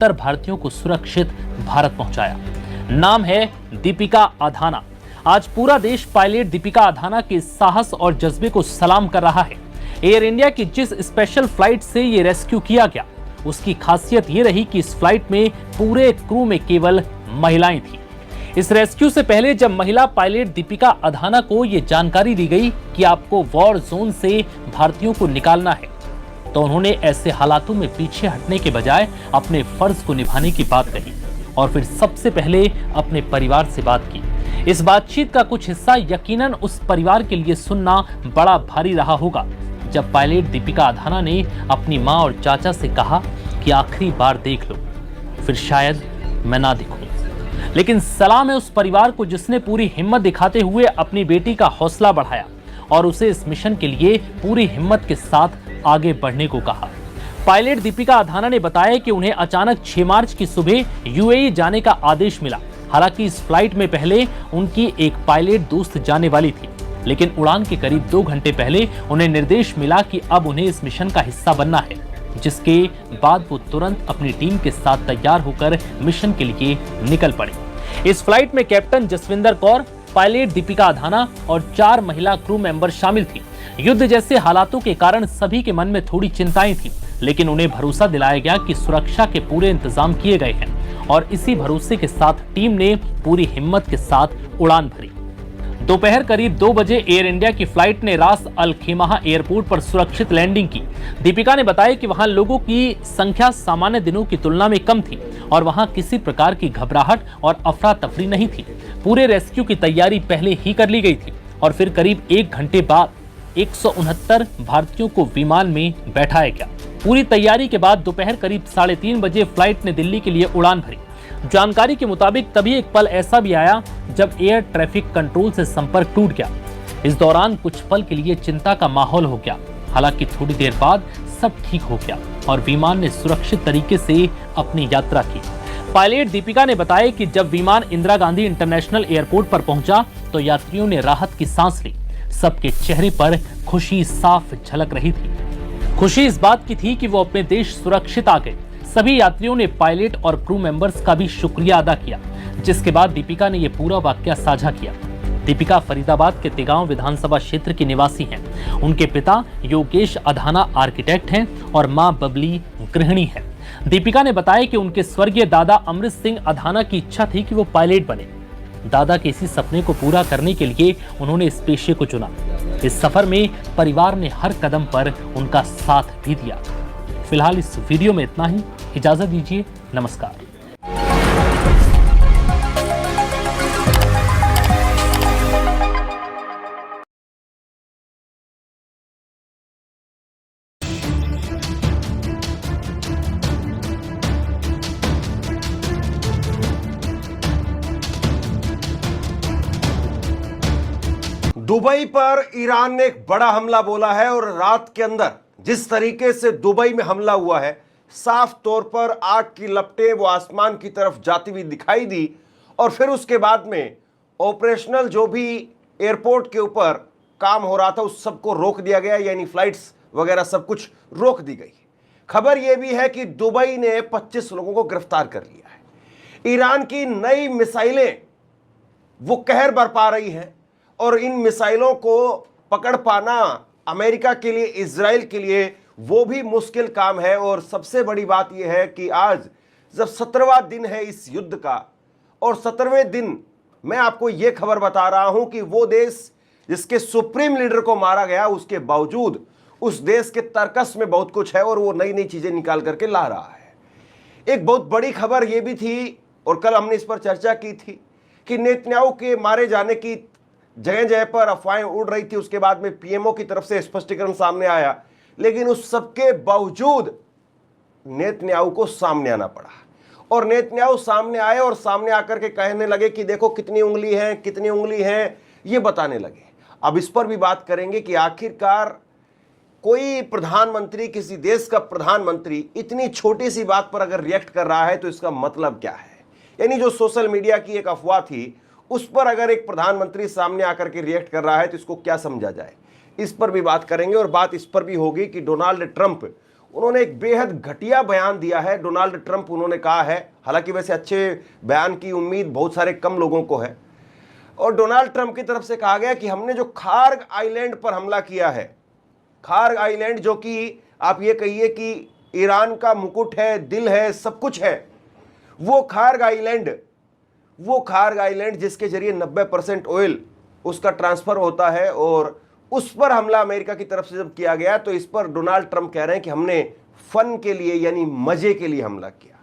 70 भारतीयों को सुरक्षित भारत पहुंचाया। नाम है दीपिका अधाना। आज पूरा देश पायलट दीपिका अधाना के साहस और जज्बे को सलाम कर रहा है। एयर इंडिया की जिस स्पेशल फ्लाइट से ये रेस्क्यू किया गया, उसकी खासियत ये रही कि इस फ्लाइट में पूरे क्रू में केवल महिलाएं थी। इस रेस्क्यू से पहले जब महिला पायलट दीपिका अधाना को यह जानकारी दी गई कि आपको वॉर जोन से भारतीयों को निकालना है, तो उन्होंने ऐसे हालातों में पीछे हटने के बजाय अपने फर्ज को निभाने की बात कही और फिर सबसे पहले अपने परिवार से बात की। इस बातचीत का कुछ हिस्सा यकीनन उस परिवार के लिए सुनना बड़ा भारी रहा होगा, जब पायलट दीपिका अधाना ने अपनी मां और चाचा से कहा कि आखिरी बार देख लो, फिर शायद मैं ना दिखूं। लेकिन सलाम है उस परिवार को जिसने पूरी हिम्मत दिखाते हुए अपनी बेटी का हौसला बढ़ाया और उसे इस मिशन के लिए पूरी हिम्मत के साथ आगे बढ़ने को कहा। पायलट दीपिका अधाना ने बताया कि उन्हें अचानक 6 मार्च की सुबह यूएई जाने का आदेश मिला। हालांकि इस फ्लाइट में पहले उनकी एक पायलट दोस्त जाने वाली थी, लेकिन उड़ान के करीब 2 घंटे पहले उन्हें निर्देश मिला कि अब उन्हें इस मिशन का हिस्सा बनना है, जिसके बाद वो तुरंत अपनी टीम के साथ तैयार होकर मिशन के लिए निकल पड़े। इस फ्लाइट में कैप्टन जसविंदर कौर, पायलट दीपिका अधाना और 4 महिला क्रू मेंबर शामिल थी। युद्ध जैसे हालातों के कारण सभी के मन में थोड़ी चिंताएं थी, लेकिन उन्हें भरोसा दिलाया गया कि सुरक्षा के पूरे इंतजाम किए गए हैं और इसी भरोसे के साथ टीम ने पूरी हिम्मत के साथ उड़ान भरी। दोपहर करीब 2 बजे एयर इंडिया की फ्लाइट ने रास अल खीमाह एयरपोर्ट पर सुरक्षित लैंडिंग की। दीपिका ने बताया कि वहां लोगों की संख्या सामान्य दिनों की तुलना में कम थी और वहां किसी प्रकार की घबराहट और अफरा तफरी नहीं थी। पूरे रेस्क्यू की तैयारी पहले ही कर ली गई थी और फिर करीब 1 घंटे बाद 169 भारतीयों को विमान में बैठाया गया। पूरी तैयारी के बाद दोपहर करीब 3:30 बजे फ्लाइट ने दिल्ली के लिए उड़ान भरी। जानकारी के मुताबिक तभी एक पल ऐसा भी आया जब एयर ट्रैफिक कंट्रोल से संपर्क टूट गया। इस दौरान कुछ पल के लिए चिंता का माहौल हो गया। हालांकि थोड़ी देर बाद सब ठीक हो गया और विमान ने सुरक्षित तरीके से अपनी यात्रा की। पायलट दीपिका ने बताया कि जब विमान इंदिरा गांधी इंटरनेशनल एयरपोर्ट पर पहुंचा तो यात्रियों ने राहत की सांस ली। सबके चेहरे पर खुशी साफ झलक रही थी। खुशी इस बात की थी कि वो अपने देश सुरक्षित आ गए। सभी यात्रियों ने पायलट और क्रू मेंबर्स का भी शुक्रिया अदा किया, जिसके बाद दीपिका ने यह पूरा वाकया साझा किया। दीपिका फरीदाबाद के तिगांव विधानसभा क्षेत्र की निवासी हैं। उनके पिता योगेश अधाना आर्किटेक्ट हैं और मां बबली गृहिणी है। दीपिका ने बताया कि उनके स्वर्गीय दादा अमृत सिंह अधाना की इच्छा थी कि वो पायलट बने। दादा के इसी सपने को पूरा करने के लिए उन्होंने इस पेशे को चुना। इस सफर में परिवार ने हर कदम पर उनका साथ भी दिया। फिलहाल इस वीडियो में इतना ही। इजाजत दीजिए, नमस्कार। दुबई पर ईरान ने एक बड़ा हमला बोला है और रात के अंदर जिस तरीके से दुबई में हमला हुआ है, साफ तौर पर आग की लपटें वो आसमान की तरफ जाती हुई दिखाई दी और फिर उसके बाद में ऑपरेशनल जो भी एयरपोर्ट के ऊपर काम हो रहा था उस सबको रोक दिया गया, यानी फ्लाइट्स वगैरह सब कुछ रोक दी गई। खबर यह भी है कि दुबई ने 25 लोगों को गिरफ्तार कर लिया है। ईरान की नई मिसाइलें वो कहर बरपा रही हैं और इन मिसाइलों को पकड़ पाना अमेरिका के लिए, इजराइल के लिए वो भी मुश्किल काम है। और सबसे बड़ी बात यह है कि आज जब 17वां दिन है इस युद्ध का और 17वें दिन मैं आपको यह खबर बता रहा हूं कि वो देश जिसके सुप्रीम लीडर को मारा गया, उसके बावजूद उस देश के तर्कस में बहुत कुछ है और वो नई नई चीजें निकाल करके ला रहा है। एक बहुत बड़ी खबर यह भी थी और कल हमने इस पर चर्चा की थी कि नेतन्याहू के मारे जाने की जगह जगह पर अफवाहें उड़ रही थी। उसके बाद में पीएमओ की तरफ से स्पष्टीकरण सामने आया, लेकिन उस सबके बावजूद नेतन्याहू को सामने आना पड़ा और नेतन्याहू सामने आए और सामने आकर के कहने लगे कि देखो कितनी उंगली है, ये बताने लगे। अब इस पर भी बात करेंगे कि आखिरकार कोई प्रधानमंत्री, किसी देश का प्रधानमंत्री इतनी छोटी सी बात पर अगर रिएक्ट कर रहा है तो इसका मतलब क्या है। यानी जो सोशल मीडिया की एक अफवाह थी उस पर अगर एक प्रधानमंत्री सामने आकर के रिएक्ट कर रहा है तो इसको क्या समझा जाए, इस पर भी बात करेंगे। और बात इस पर भी होगी कि डोनाल्ड ट्रंप उन्होंने एक बेहद घटिया बयान दिया है। डोनाल्ड ट्रंप उन्होंने कहा है, हालांकि वैसे अच्छे बयान की उम्मीद बहुत सारे कम लोगों को है, और डोनाल्ड ट्रंप की तरफ से कहा गया कि हमने जो खार्ग आइलैंड पर हमला किया है, खार्ग आइलैंड जो कि आप ये कहिए कि ईरान का मुकुट है, दिल है, सब कुछ है, वो खार्ग आइलैंड जिसके जरिए 90% ऑयल उसका ट्रांसफर होता है, और उस पर हमला अमेरिका की तरफ से जब किया गया तो इस पर डोनाल्ड ट्रंप कह रहे हैं कि हमने फन के लिए यानी मजे के लिए हमला किया।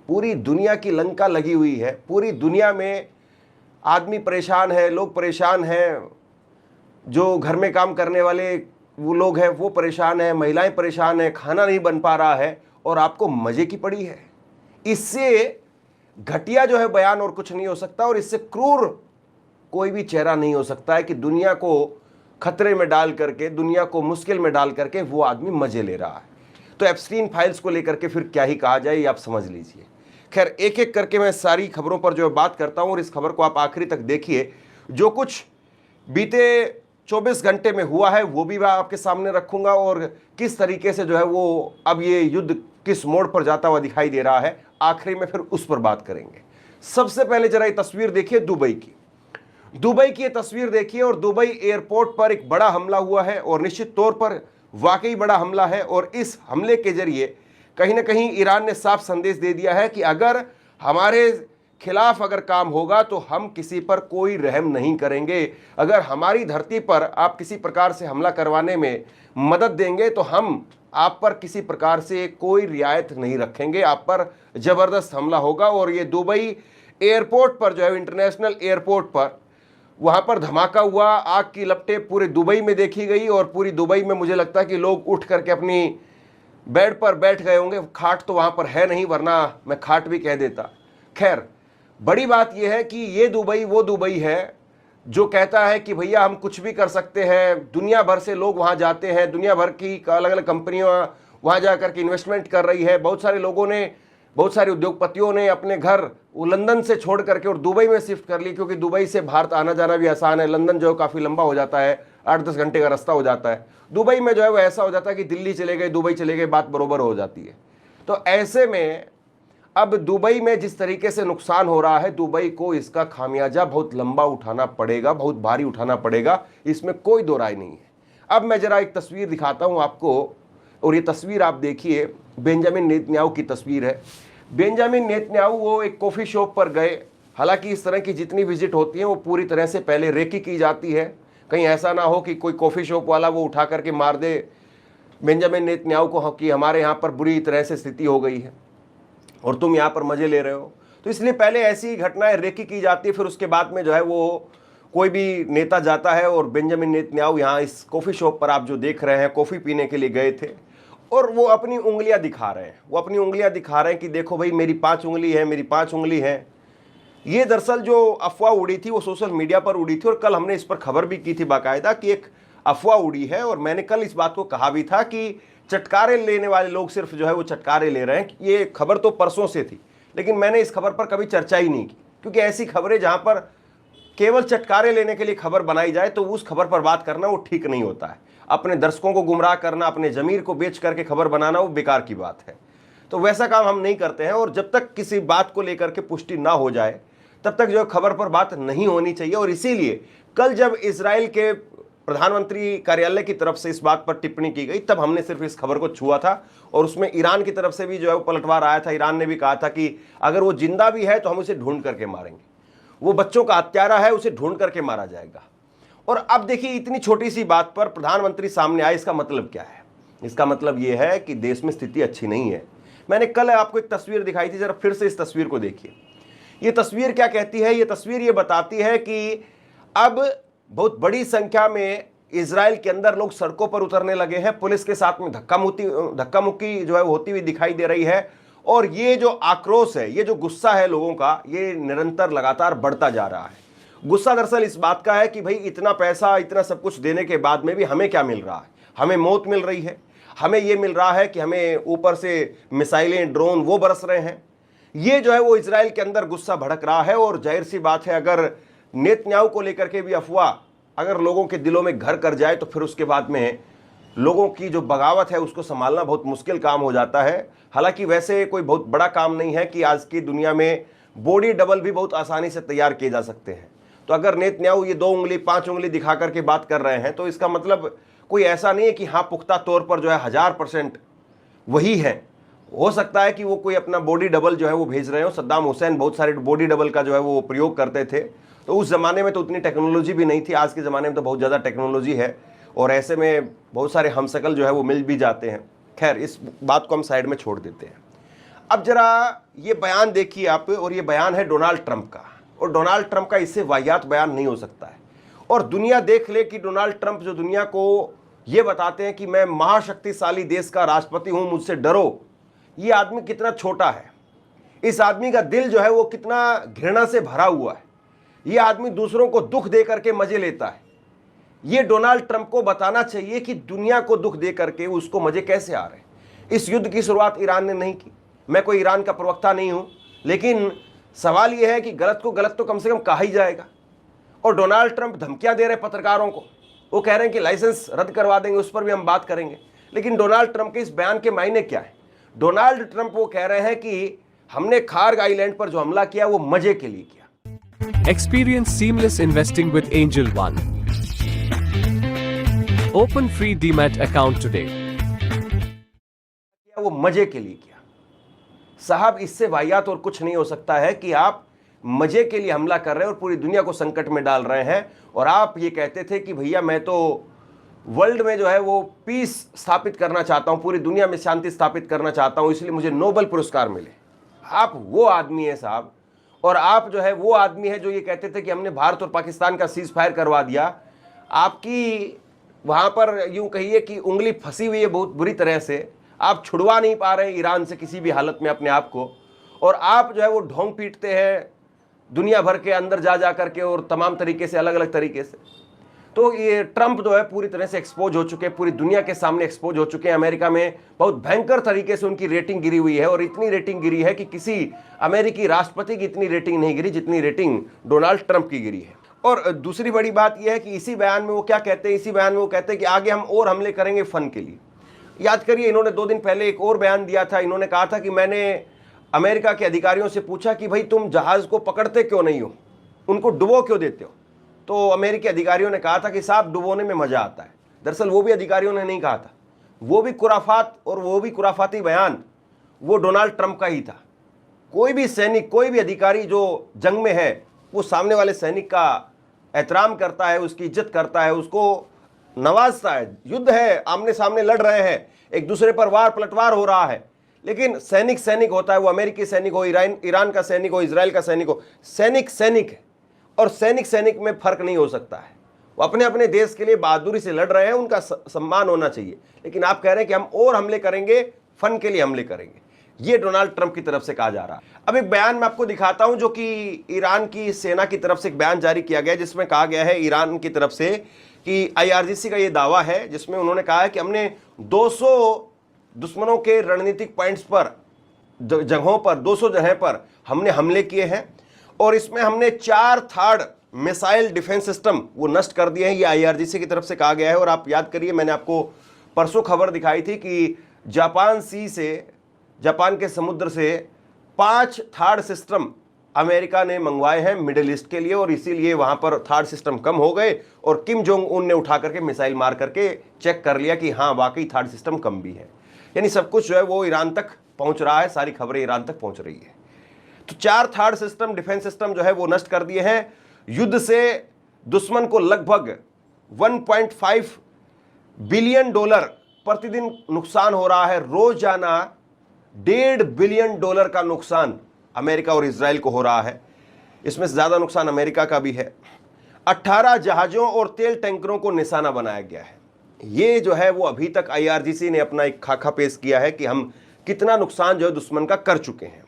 पूरी दुनिया की लंका लगी हुई है, पूरी दुनिया में आदमी परेशान है, लोग परेशान हैं, जो घर में काम करने वाले वो लोग हैं वो परेशान हैं, महिलाएं परेशान हैं, खाना नहीं बन पा रहा है, और आपको मजे की पड़ी है। इससे घटिया जो है बयान और कुछ नहीं हो सकता, और इससे क्रूर कोई भी चेहरा नहीं हो सकता है कि दुनिया को खतरे में डाल करके, दुनिया को मुश्किल में डाल करके वो आदमी मजे ले रहा है। तो एप्स्टीन फाइल्स को लेकर के फिर क्या ही कहा जाए, ये आप समझ लीजिए। खैर, एक एक करके मैं सारी खबरों पर जो है बात करता हूं, और इस खबर को आप आखिरी तक देखिए। जो कुछ बीते 24 घंटे में हुआ है वो भी मैं आपके सामने रखूंगा, और किस तरीके से जो है वो अब ये युद्ध किस मोड़ पर जाता हुआ दिखाई दे रहा है, आखिरी में फिर उस पर बात करेंगे। सबसे पहले जरा ये तस्वीर देखिए दुबई की ये तस्वीर देखिए, और दुबई एयरपोर्ट पर एक बड़ा हमला हुआ है, और निश्चित तौर पर वाकई बड़ा हमला है। और इस हमले के जरिए कहीं ना कहीं ईरान ने साफ संदेश दे दिया है कि अगर हमारे खिलाफ अगर काम होगा तो हम किसी पर कोई रहम नहीं करेंगे। अगर हमारी धरती पर आप किसी प्रकार से हमला करवाने में मदद देंगे तो हम आप पर किसी प्रकार से कोई रियायत नहीं रखेंगे, आप पर जबरदस्त हमला होगा। और ये दुबई एयरपोर्ट पर जो है, इंटरनेशनल एयरपोर्ट पर, वहां पर धमाका हुआ, आग की लपटें पूरे दुबई में देखी गई, और पूरी दुबई में मुझे लगता है कि लोग उठ करके अपनी बेड पर बैठ गए होंगे। खाट तो वहां पर है नहीं, वरना मैं खाट भी कह देता। खैर, बड़ी बात यह है कि ये दुबई वो दुबई है जो कहता है कि भैया हम कुछ भी कर सकते हैं। दुनिया भर से लोग वहां जाते हैं, दुनिया भर की अलग अलग कंपनियां वहां जाकर के इन्वेस्टमेंट कर रही है। बहुत सारे लोगों ने, बहुत सारे उद्योगपतियों ने अपने घर वो लंदन से छोड़ करके और दुबई में शिफ्ट कर ली, क्योंकि दुबई से भारत आना जाना भी आसान है। लंदन जो है काफ़ी लंबा हो जाता है, 8-10 घंटे का रास्ता हो जाता है। दुबई में जो है वो ऐसा हो जाता है कि दिल्ली चले गए, दुबई चले गए, बात बरोबर हो जाती है। तो ऐसे में अब दुबई में जिस तरीके से नुकसान हो रहा है, दुबई को इसका खामियाजा बहुत लंबा उठाना पड़ेगा, बहुत भारी उठाना पड़ेगा, इसमें कोई दो राय नहीं है। अब मैं जरा एक तस्वीर दिखाता हूं आपको, और ये तस्वीर आप देखिए, बेंजामिन नेतन्याहू की तस्वीर है। बेंजामिन नेतन्याहू वो एक कॉफ़ी शॉप पर गए। हालांकि इस तरह की जितनी विजिट होती है वो पूरी तरह से पहले रेकी की जाती है, कहीं ऐसा ना हो कि कोई कॉफ़ी शॉप वाला वो उठा करके मार दे बेंजामिन नेतन्याहू को कि हमारे यहाँ पर बुरी तरह से स्थिति हो गई है और तुम यहाँ पर मजे ले रहे हो। तो इसलिए पहले ऐसी घटनाएं रेकी की जाती है, फिर उसके बाद में जो है वो कोई भी नेता जाता है। और बेंजामिन नेतन्याहू यहाँ इस कॉफ़ी शॉप पर आप जो देख रहे हैं, कॉफ़ी पीने के लिए गए थे, और वो अपनी उंगलियां दिखा रहे हैं। वो अपनी उंगलियां दिखा रहे हैं कि देखो भाई, मेरी 5 उंगली है, मेरी 5 उंगली है। ये दरअसल जो अफवाह उड़ी थी वो सोशल मीडिया पर उड़ी थी, और कल हमने इस पर खबर भी की थी बाकायदा कि एक अफवाह उड़ी है। और मैंने कल इस बात को कहा भी था कि चटकारे लेने वाले लोग सिर्फ जो है वो चटकारे ले रहे हैं। ये खबर तो परसों से थी, लेकिन मैंने इस खबर पर कभी चर्चा ही नहीं की, क्योंकि ऐसी खबरें जहां पर केवल चटकारे लेने के लिए खबर बनाई जाए तो उस खबर पर बात करना वो ठीक नहीं होता है। अपने दर्शकों को गुमराह करना, अपने जमीर को बेच करके खबर बनाना वो बेकार की बात है। तो वैसा काम हम नहीं करते हैं, और जब तक किसी बात को लेकर के पुष्टि ना हो जाए तब तक जो है खबर पर बात नहीं होनी चाहिए। और इसीलिए कल जब इजराइल के प्रधानमंत्री कार्यालय की तरफ से इस बात पर टिप्पणी की गई, तब हमने सिर्फ इस खबर को छुआ था, और उसमें ईरान की तरफ से भी जो है वो पलटवार आया था। ईरान ने भी कहा था कि अगर वो जिंदा भी है तो हम उसे ढूंढ करके मारेंगे, वो बच्चों का हत्यारा है, उसे ढूंढ करके मारा जाएगा। और अब देखिए, इतनी छोटी सी बात पर प्रधानमंत्री सामने आए, इसका मतलब क्या है? इसका मतलब यह है कि देश में स्थिति अच्छी नहीं है। मैंने कल आपको एक तस्वीर दिखाई थी, जरा फिर से इस तस्वीर को देखिए। ये तस्वीर क्या कहती है? ये तस्वीर ये बताती है कि अब बहुत बड़ी संख्या में इजराइल के अंदर लोग सड़कों पर उतरने लगे हैं। पुलिस के साथ में धक्का मुक्की जो है होती हुई दिखाई दे रही है। और ये जो आक्रोश है, ये जो गुस्सा है लोगों का, ये निरंतर लगातार बढ़ता जा रहा है। गुस्सा दरअसल इस बात का है कि भाई, इतना पैसा, इतना सब कुछ देने के बाद में भी हमें क्या मिल रहा है? हमें मौत मिल रही है, हमें ये मिल रहा है कि हमें ऊपर से मिसाइलें, ड्रोन वो बरस रहे हैं। ये जो है वो इजराइल के अंदर गुस्सा भड़क रहा है। और जाहिर सी बात है, अगर नेतन्याहू को लेकर के भी अफवाह अगर लोगों के दिलों में घर कर जाए तो फिर उसके बाद में लोगों की जो बगावत है उसको संभालना बहुत मुश्किल काम हो जाता है। हालांकि वैसे कोई बहुत बड़ा काम नहीं है कि आज की दुनिया में बॉडी डबल भी बहुत आसानी से तैयार किए जा सकते हैं। तो अगर नेतन्याहू ये 2 उंगली 5 उंगली दिखा करके बात कर रहे हैं तो इसका मतलब कोई ऐसा नहीं है कि हाँ पुख्ता तौर पर जो है 1000% वही है। हो सकता है कि वो कोई अपना बॉडी डबल जो है वो भेज रहे हो। सद्दाम हुसैन बहुत सारे बॉडी डबल का जो है वो प्रयोग करते थे, तो उस ज़माने में तो उतनी टेक्नोलॉजी भी नहीं थी। आज के ज़माने में तो बहुत ज़्यादा टेक्नोलॉजी है और ऐसे में बहुत सारे हमशक्ल जो है वो मिल भी जाते हैं। खैर, इस बात को हम साइड में छोड़ देते हैं। अब जरा ये बयान देखिए आप, और ये बयान है डोनाल्ड ट्रंप का, और डोनाल्ड ट्रंप का इससे वाहियात बयान नहीं हो सकता है। और दुनिया देख ले कि डोनाल्ड ट्रंप जो दुनिया को ये बताते हैं कि मैं महाशक्तिशाली देश का राष्ट्रपति हूं, मुझसे डरो, ये आदमी कितना छोटा है। इस आदमी का दिल जो है वो कितना घृणा से भरा हुआ है। ये आदमी दूसरों को दुख दे करके मजे लेता है। ये डोनाल्ड ट्रंप को बताना चाहिए कि दुनिया को दुख दे करके उसको मजे कैसे आ रहे हैं। इस युद्ध की शुरुआत ईरान ने नहीं की। मैं कोई ईरान का प्रवक्ता नहीं हूं, लेकिन सवाल यह है कि गलत को गलत तो कम से कम कहा ही जाएगा। और डोनाल्ड ट्रंप धमकियां दे रहे पत्रकारों को, वो कह रहे हैं कि लाइसेंस रद्द करवा देंगे, उस पर भी हम बात करेंगे। लेकिन डोनाल्ड ट्रंप के इस बयान के मायने क्या है? डोनाल्ड ट्रंप वो कह रहे हैं कि हमने खार्ग आइलैंड पर जो हमला किया वो मजे के लिए किया। Experience seamless investing with Angel One. Open free DMAT account today. वो मजे के लिए किया। साहब, इससे वाहियात और कुछ नहीं हो सकता है कि आप मजे के लिए हमला कर रहे हैं और पूरी दुनिया को संकट में डाल रहे हैं। और आप ये कहते थे कि भैया मैं तो वर्ल्ड में जो है वो पीस स्थापित करना चाहता हूं, पूरी दुनिया में शांति स्थापित करना चाहता हूं, इसलिए मुझे नोबेल पुरस्कार मिले। आप वो आदमी है साहब, और आप जो है वो आदमी है जो ये कहते थे कि हमने भारत और पाकिस्तान का सीज फायर करवा दिया। आपकी वहां पर यूं कहिए कि उंगली फंसी हुई है बहुत बुरी तरह से। आप छुड़वा नहीं पा रहे ईरान से किसी भी हालत में अपने आप को, और आप जो है वो ढोंग पीटते हैं दुनिया भर के अंदर जा करके और तमाम तरीके से, अलग अलग तरीके से। तो ये ट्रंप जो है पूरी तरह से एक्सपोज हो चुके हैं, पूरी दुनिया के सामने एक्सपोज हो चुके हैं। अमेरिका में बहुत भयंकर तरीके से उनकी रेटिंग गिरी हुई है, और इतनी रेटिंग गिरी है कि किसी अमेरिकी राष्ट्रपति की इतनी रेटिंग नहीं गिरी जितनी रेटिंग डोनाल्ड ट्रंप की गिरी है। और दूसरी बड़ी बात यह है कि इसी बयान में वो क्या कहते हैं, इसी बयान में वो कहते हैं कि आगे हम और हमले करेंगे फन के लिए। याद करिए, इन्होंने 2 दिन पहले एक और बयान दिया था। इन्होंने कहा था कि मैंने अमेरिका के अधिकारियों से पूछा कि भाई तुम जहाज को पकड़ते क्यों नहीं हो, उनको डुबो क्यों देते हो। तो अमेरिकी अधिकारियों ने कहा था कि साहब डुबोने में मजा आता है। दरअसल वो भी अधिकारियों ने नहीं कहा था, वो भी खुराफात और वो भी खुराफाती बयान वो डोनाल्ड ट्रंप का ही था। कोई भी सैनिक, कोई भी अधिकारी जो जंग में है, वो सामने वाले सैनिक का एहतराम करता है, उसकी इज्जत करता है, उसको नवाजता है। युद्ध है, आमने सामने लड़ रहे हैं, एक दूसरे पर वार पलटवार हो रहा है, लेकिन सैनिक सैनिक होता है। वो अमेरिकी सैनिक हो, ईरान का सैनिक हो, इजराइल का सैनिक हो, सैनिक सैनिक है। और सैनिक सैनिक में फर्क नहीं हो सकता है। वो अपने अपने देश के लिए बहादुरी से लड़ रहे हैं, उनका सम्मान होना चाहिए। लेकिन आप कह रहे हैं कि हम और हमले करेंगे, फन के लिए हमले करेंगे, ये डोनाल्ड ट्रंप की तरफ से कहा जा रहा है। अब एक बयान मैं आपको दिखाता हूं जो कि ईरान की सेना की तरफ से एक बयान जारी किया गया है, जिसमें कहा गया है ईरान की तरफ से कि IRGC का ये दावा है, जिसमें उन्होंने कहा है कि हमने 200 दुश्मनों के रणनीतिक पॉइंट्स पर, जगहों पर, 200 जगह पर हमने हमले किए हैं, और इसमें हमने 4 थार्ड मिसाइल डिफेंस सिस्टम वो नष्ट कर दिए हैं। ये IRGC की तरफ से कहा गया है। और आप याद करिए, मैंने आपको परसों खबर दिखाई थी कि जापान के समुद्र से 5 थार्ड सिस्टम अमेरिका ने मंगवाए हैं मिडिल ईस्ट के लिए, और इसीलिए वहां पर थार्ड सिस्टम कम हो गए, और किम जोंग उन ने उठा करके मिसाइल मार करके चेक कर लिया कि हाँ वाकई थार्ड सिस्टम कम भी है। यानी सब कुछ जो है वो ईरान तक पहुंच रहा है, सारी खबरें ईरान तक पहुंच रही है। तो 4 थार्ड सिस्टम डिफेंस सिस्टम जो है वो नष्ट कर दिए हैं। युद्ध से दुश्मन को लगभग 1.5 बिलियन डॉलर प्रतिदिन नुकसान हो रहा है। रोजाना 1.5 बिलियन डॉलर का नुकसान अमेरिका और इजराइल को हो रहा है। इसमें से ज्यादा नुकसान अमेरिका का भी है। 18 जहाजों और तेल टैंकरों को निशाना बनाया गया है। ये जो है वो अभी तक IRGC ने अपना एक खाका पेश किया है कि हम कितना नुकसान जो है दुश्मन का कर चुके हैं।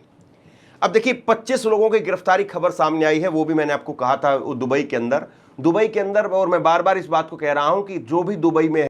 अब देखिए, 25 लोगों की गिरफ्तारी खबर सामने आई है, वो भी मैंने आपको कहा था दुबई के अंदर। और मैं बार बार इस बात को कह रहा हूं कि जो भी दुबई में